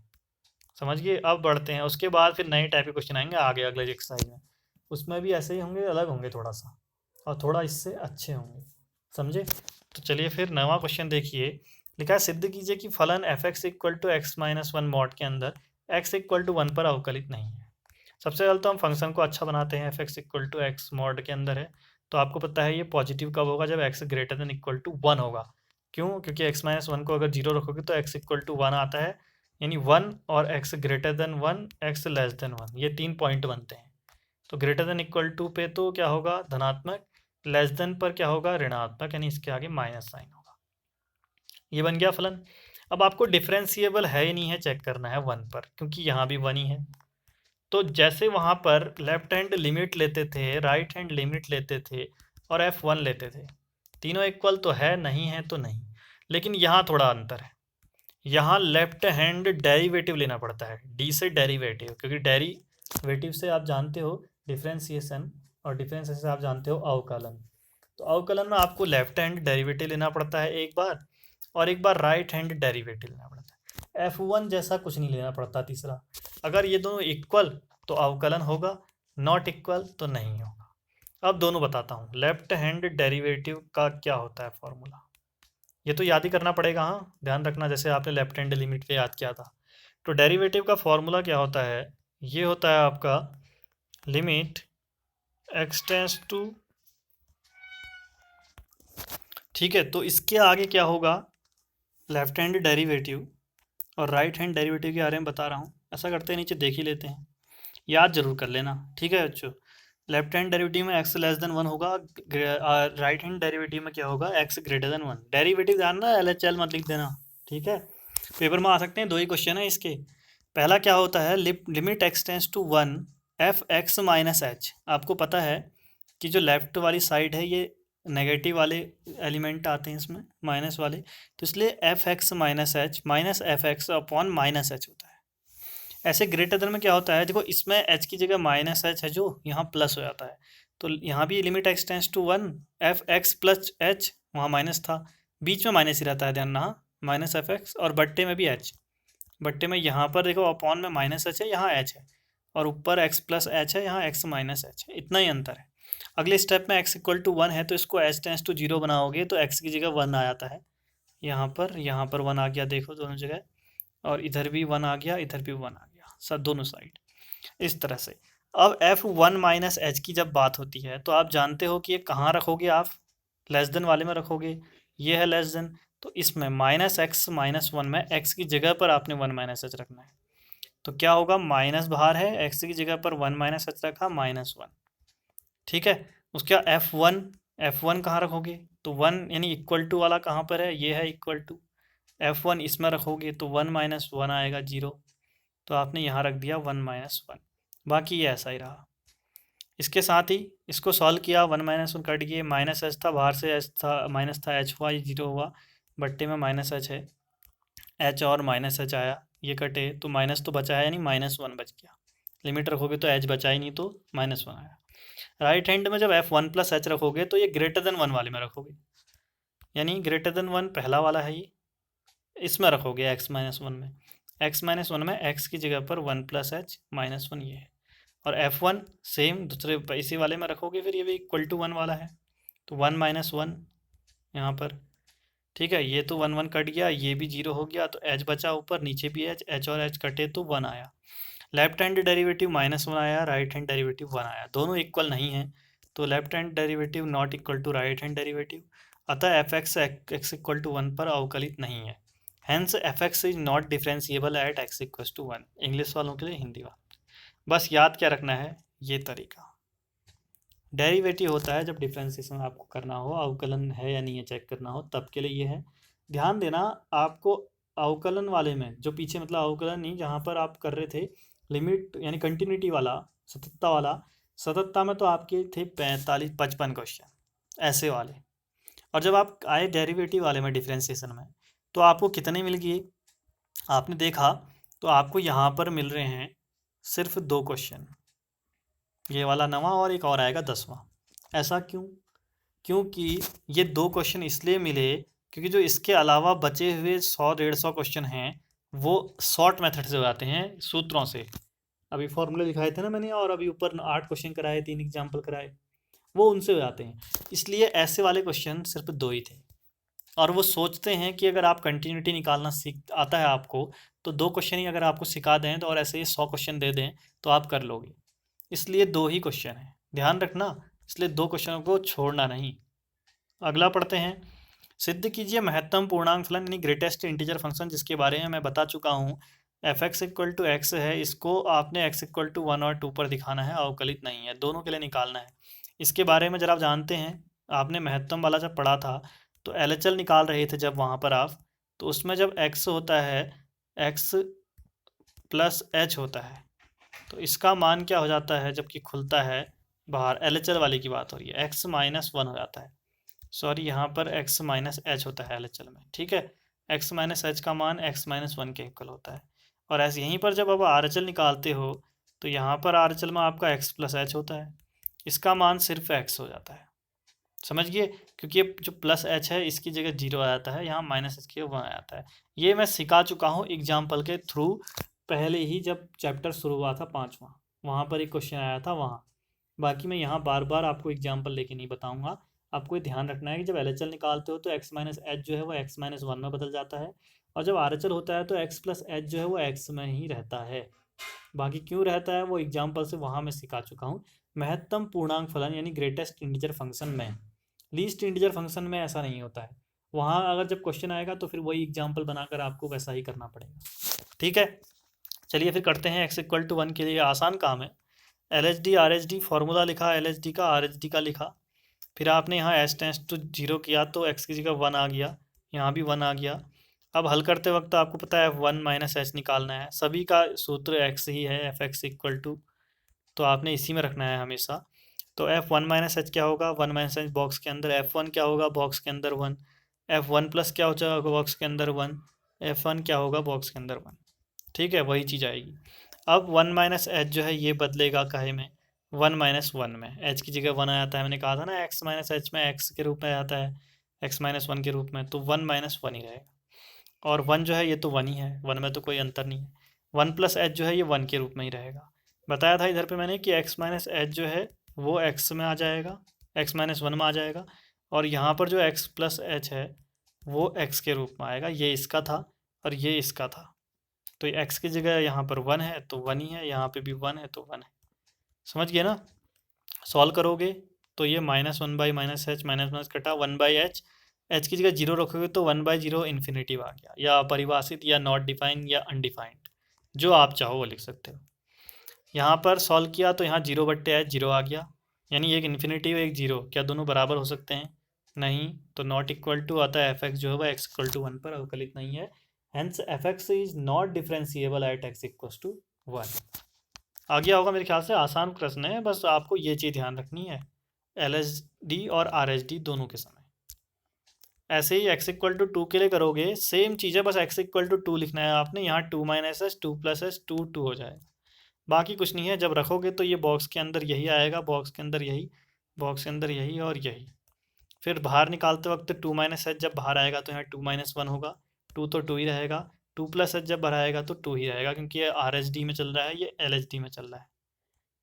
समझ गए। अब बढ़ते हैं, उसके बाद फिर नए टाइप के क्वेश्चन आएंगे आगे अगले एक्सरसाइज में, उसमें भी ऐसे ही होंगे, अलग होंगे थोड़ा सा, और थोड़ा इससे अच्छे होंगे, समझे। तो चलिए फिर 9वां क्वेश्चन देखिए। लिखा है सिद्ध कीजिए कि फलन F X equal to X minus 1 mod के अंदर एक्स इक्वल टू 1 पर अवकलित नहीं है। सबसे पहले तो हम फंक्शन को अच्छा बनाते हैं। F X equal to X mod के अंदर है, तो आपको पता है ये पॉजिटिव कब होगा? जब X greater than equal to 1 होगा। क्यों? क्योंकि एक्स माइनस 1 को अगर 0 रखोगे तो एक्स इक्वल टू 1 आता है, यानी 1 और x greater then 1, x less than 1, ये 3 पॉइंट बनते हैं। तो ग्रेटर देन इक्वल टू पे तो क्या होगा? धनात्मक। लेस देन पर क्या होगा? ऋणात्मक, यानी इसके आगे माइनस साइन होगा। ये बन गया फलन। अब आपको डिफरेंशिएबल है ही नहीं है चेक करना है 1 पर, क्योंकि यहाँ भी 1 ही है। तो जैसे वहाँ पर लेफ्ट हैंड लिमिट लेते थे, राइट हैंड लिमिट लेते थे, और F1 लेते थे, तीनों इक्वल तो है, नहीं है तो नहीं। लेकिन यहाँ थोड़ा अंतर है, यहाँ लेफ्ट हैंड डेरिवेटिव लेना पड़ता है, डी से डेरिवेटिव, क्योंकि डेरिवेटिव से आप जानते हो डिफरेंशिएशन, और डिफरेंशिएशन से आप जानते हो अवकलन। तो अवकलन में आपको लेफ्ट हैंड डेरिवेटिव लेना पड़ता है एक बार, और एक बार राइट हैंड डेरिवेटिव लेना पड़ता है। F1 जैसा कुछ नहीं लेना पड़ता तीसरा। अगर ये दोनों इक्वल तो अवकलन होगा, नॉट इक्वल तो नहीं होगा। अब दोनों बताता हूँ। लेफ्ट हैंड डेरिवेटिव का क्या होता है फॉर्मूला, ये तो याद ही करना पड़ेगा, हाँ ध्यान रखना, जैसे आपने लेफ्ट हैंड लिमिट पे याद किया था। तो डेरिवेटिव का फॉर्मूला क्या होता है? ये होता है आपका लिमिट एक्स टेंस टू, ठीक है, तो इसके आगे क्या होगा? लेफ्ट हैंड डेरिवेटिव और राइट हैंड डेरिवेटिव के बारे में बता रहा हूँ। ऐसा करते हैं, नीचे देख ही लेते हैं, याद जरूर कर लेना, ठीक है बच्चों। लेफ्ट हैंड डेरिवेटिव में एक्स लेस देन 1 होगा, राइट हैंड डेरिवेटिव में क्या होगा? X greater then 1। डेरिवेटिव जानना, LHL मत लिख देना, ठीक है। पेपर में आ सकते हैं, 2 ही क्वेश्चन है इसके। पहला क्या होता है? Limit X tends to 1 F X minus H. आपको पता है कि जो लेफ्ट वाली साइड है ये नेगेटिव वाले एलिमेंट आते हैं इसमें, माइनस वाले, तो इसलिए F X minus H minus F x upon minus H होता है। ऐसे ग्रेटर देन में क्या होता है? देखो इसमें एच की जगह माइनस एच है, जो यहाँ प्लस हो जाता है, तो यहाँ भी limit X tends to 1 F X plus H, वहाँ माइनस था, बीच में माइनस ही रहता है, ध्यान रहा, माइनस एफ एक्स, और बट्टे में भी एच। बट्टे में यहाँ पर देखो अपॉन में माइनस एच है, यहाँ एच है, और ऊपर एक्स प्लस एच है, यहाँ एक्स माइनस एच है, इतना ही अंतर है। अगले स्टेप में एक्स इक्वल टू 1 है, तो इसको एच टेंस टू 0 बनाओगे तो एक्स की जगह 1 आ जाता है, यहाँ पर 1 आ गया, देखो दोनों जगह, और इधर भी 1 आ गया, इधर भी 1 आ गया, सब दोनों साइड इस तरह से। अब F1 माइनस एच की जब बात होती है तो आप जानते हो कि ये कहाँ रखोगे? आप लेस देन वाले में रखोगे, ये है लेस देन, तो इसमें माइनस एक्स माइनस 1 में एक्स की जगह पर आपने 1 माइनस एच रखना है, तो क्या होगा? माइनस बाहर है, एक्स की जगह पर 1 माइनस एच रखा, -1, ठीक है। उसके बाद F1 कहाँ रखोगे? तो 1 यानी इक्वल टू वाला कहाँ पर है? ये है इक्वल टू। F1 इसमें रखोगे तो 1 माइनस 1 आएगा 0, तो आपने यहाँ रख दिया 1 माइनस 1, बाकी ये ऐसा ही रहा। इसके साथ ही इसको सॉल्व किया, 1 माइनस 1 कट गए, माइनस एच था, बाहर से एच था, माइनस था, एच हुआ, ये जीरो हुआ, बट्टे में माइनस एच है, एच और माइनस एच आया, ये कटे तो माइनस तो बचा है, यानी -1 बच गया। लिमिट रखोगे तो एच बचा ही नहीं, तो -1 आया। राइट हैंड में जब f1 प्लस एच रखोगे तो ये ग्रेटर देन 1 वाले में रखोगे, यानी ग्रेटर देन 1 पहला वाला है, ये इसमें रखोगे x-1 में, x-1 में x की जगह पर 1 प्लस एच -1 ये है, और f1 सेम दूसरे इसी वाले में रखोगे, फिर ये भी इक्वल टू 1 वाला है, तो 1 -1 यहाँ पर, ठीक है। ये तो 1 1 कट गया, ये भी जीरो हो गया, तो h बचा ऊपर, नीचे भी h, h और h कटे तो 1 आया। लेफ्ट हैंड डेरिवेटिव -1 आया, राइट हैंड डेरिवेटिव 1 आया, दोनों इक्वल नहीं है, तो left hand derivative not equal to right hand derivative, अतः f x x equal to 1 पर अवकलित नहीं है। Hence f x is not differentiable at x equal to 1। English वालों के लिए हिंदी वाला बस याद क्या रखना है, ये तरीका। डेरिवेटिव होता है जब डिफरेंशिएशन आपको करना हो, अवकलन है या नहीं है चेक करना हो, तब के लिए ये है। ध्यान देना, आपको अवकलन वाले में जो पीछे, मतलब अवकलन नहीं, जहाँ पर आप कर रहे थे लिमिट यानी कंटिन्यूटी वाला, सततता वाला, सततता में तो आपके थे 45-55 क्वेश्चन ऐसे वाले, और जब आप आए डेरिवेटिव वाले में डिफरेंशिएशन में, तो आपको कितने मिल गए, आपने देखा तो आपको यहाँ पर मिल रहे हैं सिर्फ 2 क्वेश्चन, ये वाला 9वां और एक और आएगा 10वां। ऐसा क्यों? क्योंकि ये 2 क्वेश्चन इसलिए मिले क्योंकि जो इसके अलावा बचे हुए 100-150 क्वेश्चन हैं वो शॉर्ट मेथड से हो जाते हैं, सूत्रों से। अभी फॉर्मूले दिखाए थे ना मैंने, और अभी ऊपर 8 क्वेश्चन कराए, 3 एग्जाम्पल कराए, वो उनसे हो जाते हैं। इसलिए ऐसे वाले क्वेश्चन सिर्फ 2 ही थे, और वो सोचते हैं कि अगर आप कंटिन्यूटी निकालना सीख आता है आपको, तो 2 क्वेश्चन ही अगर आपको सिखा दें तो, और ऐसे ही 100 क्वेश्चन दे दें तो आप कर लोगे। इसलिए 2 ही क्वेश्चन हैं, ध्यान रखना, इसलिए 2 क्वेश्चनों को छोड़ना नहीं। अगला पढ़ते हैं, सिद्ध कीजिए महत्तम पूर्णांक फलन यानी ग्रेटेस्ट इंटीजर फंक्शन, जिसके बारे में मैं बता चुका हूँ। F X equal to X है, इसको आपने एक्स इक्वल टू 1 और 2 पर दिखाना है, अवकलित नहीं है, दोनों के लिए निकालना है। इसके बारे में जरा आप जानते हैं, आपने महत्तम वाला जब पढ़ा था तो एल एच एल निकाल रहे थे जब वहाँ पर आप, तो उसमें जब एक्स होता है, एक्स प्लस एच होता है, तो इसका मान क्या हो जाता है जबकि खुलता है बाहर, एल एच एल वाली की बात हो रही है, एक्स -1 हो जाता है, सॉरी यहाँ पर x माइनस एच होता है LHL में, ठीक है। x माइनस एच का मान x -1 के इक्वल होता है, और ऐसे यहीं पर जब आप RHL निकालते हो तो यहाँ पर RHL में आपका x प्लस एच होता है, इसका मान सिर्फ x हो जाता है, समझ गए, क्योंकि ये जो प्लस एच है इसकी जगह 0 आ जाता है, यहाँ माइनस एच की 1 आ जाता है। ये मैं सिखा चुका हूँ एग्जाम्पल के थ्रू, पहले ही जब चैप्टर शुरू हुआ था 5वां, वहाँ पर एक क्वेश्चन आया था वहाँ। बाकी मैं यहाँ बार बार आपको एग्जाम्पल लेके नहीं बताऊँगा, आपको ये ध्यान रखना है कि जब LHL निकालते हो तो x माइनस एच जो है वो x -1 में बदल जाता है, और जब RHL होता है तो x प्लस एच जो है वो x में ही रहता है। बाकी क्यों रहता है वो एग्जाम्पल से वहाँ मैं सिखा चुका हूँ। महत्तम पूर्णांक फलन यानी ग्रेटेस्ट इंटीजर फंक्शन में, लीस्ट इंटीजर फंक्शन में ऐसा नहीं होता है, वहाँ अगर जब क्वेश्चन आएगा तो फिर वही एग्जाम्पल बनाकर आपको वैसा ही करना पड़ेगा, ठीक है। चलिए फिर करते हैं, x इक्वल टू 1 के लिए आसान काम है, LHD RHD फॉर्मूला लिखा, LHD का RHD का लिखा, फिर आपने यहाँ एच टेंस टू 0 किया तो x की जगह 1 आ गया, यहाँ भी 1 आ गया। अब हल करते वक्त आपको पता है f1 माइनस एच निकालना है, सभी का सूत्र x ही है, एफ एक्स इक्वल टू, तो आपने इसी में रखना है हमेशा। तो f1 माइनस एच क्या होगा, 1 माइनस एच बॉक्स के अंदर, f1 क्या होगा बॉक्स के अंदर 1, f1 प्लस क्या हो जाएगा बॉक्स के अंदर 1, f1 क्या होगा बॉक्स के अंदर 1, ठीक है, वही चीज़ आएगी। अब 1 माइनस एच जो है ये बदलेगा काहे में, 1 -1 में, एच की जगह 1 आ जाता है, मैंने कहा था ना x माइनस एच में x के रूप में आता है, x -1 के रूप में, तो 1 -1 ही रहेगा, और 1 जो है ये तो 1 ही है, 1 में तो कोई अंतर नहीं है, 1 प्लस एच जो है ये 1 के रूप में ही रहेगा। बताया था इधर पे मैंने कि x माइनस एच जो है वो x में आ जाएगा, x -1 में आ जाएगा, और यहाँ पर जो x प्लस एच है वो x के रूप में आएगा, ये इसका था और ये इसका था, तो x की जगह यहाँ पर 1 है तो 1 ही है, यहाँ पे भी 1 है तो 1 है, समझ गए ना। सॉल्व करोगे तो ये -1 by minus H, minus minus कटा 1 बाई एच, एच की जगह 0 रखोगे तो 1 बाई 0 इन्फिनेटिव आ गया, या अपरिभाषित या नॉट डिफाइंड या अनडिफाइंड, जो आप चाहो वो लिख सकते हो। यहाँ पर सॉल्व किया तो यहाँ 0 बट्टे एच 0 आ गया, यानी एक इन्फिनेटिव एक 0, क्या दोनों बराबर हो सकते हैं, नहीं, तो नॉट इक्वल टू आता है एफ एक्स जो है वह एक्स इक्वल टू 1 पर अवकलित नहीं है, hence F x is not differentiable at x equal to 1। आ गया होगा मेरे ख्याल से, आसान प्रश्न है, बस आपको ये चीज़ ध्यान रखनी है, LSD और RHD दोनों के समय। ऐसे ही x इक्वल टू 2 के लिए करोगे, सेम चीज़ है, बस x इक्वल टू 2 लिखना है आपने, यहाँ 2 माइनस एस 2 प्लस एस 2 2 हो जाएगा। बाकी कुछ नहीं है, जब रखोगे तो ये बॉक्स के अंदर यही आएगा, बॉक्स के अंदर यही, बॉक्स के अंदर यही और यही। फिर बाहर निकालते वक्त 2 माइनस एच जब बाहर आएगा तो यहाँ 2 माइनस 1 होगा, 2 तो 2 ही रहेगा, 2 प्लस एच जब बाहर आएगा तो 2 ही रहेगा, क्योंकि ये RHD में चल रहा है, ये LHD में चल रहा है।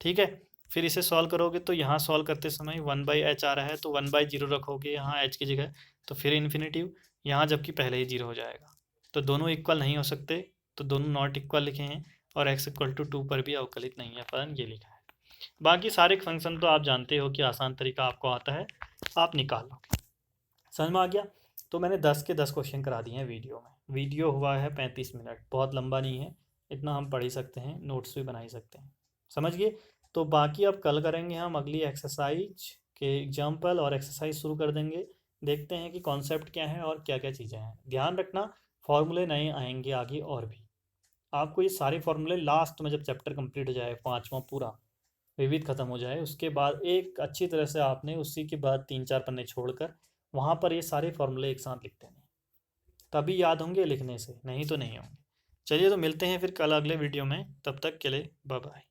ठीक है। फिर इसे सॉल्व करोगे तो यहाँ सॉल्व करते समय 1/h आ रहा है, तो 1/0 रखोगे यहाँ h की जगह, तो फिर इन्फिनेटिव, यहाँ जबकि पहले ही 0 हो जाएगा। तो दोनों इक्वल नहीं हो सकते, तो दोनों नॉट इक्वल लिखे हैं, और x इक्वल टू 2 पर भी अवकलित नहीं है, फलन ये लिखा है। बाकी सारे फंक्शन तो आप जानते हो कि आसान तरीका आपको आता है, आप निकाल लोगे। समझ में आ गया। तो मैंने 10 के 10 क्वेश्चन करा दिए हैं वीडियो में, वीडियो हुआ है 35 मिनट, बहुत लंबा नहीं है, इतना हम पढ़ ही सकते हैं, नोट्स भी बना ही सकते हैं। समझ गए। तो बाकी अब कल करेंगे हम अगली एक्सरसाइज के एग्जाम्पल, और एक्सरसाइज शुरू कर देंगे, देखते हैं कि कॉन्सेप्ट क्या है और क्या क्या चीज़ें हैं। ध्यान रखना, फॉर्मूले नए आएंगे आगे और भी, आपको ये सारे फॉर्मूले लास्ट में जब चैप्टर कंप्लीट हो जाए, 5वां पूरा विविध खत्म हो जाए, उसके बाद एक अच्छी तरह से आपने उसी के बाद 3-4 पन्ने छोड़कर वहाँ पर ये सारे फॉर्मूले एक साथ लिख देने, तभी याद होंगे लिखने से, नहीं तो नहीं होंगे। चलिए, तो मिलते हैं फिर कल अगले वीडियो में, तब तक के लिए बाय बाय।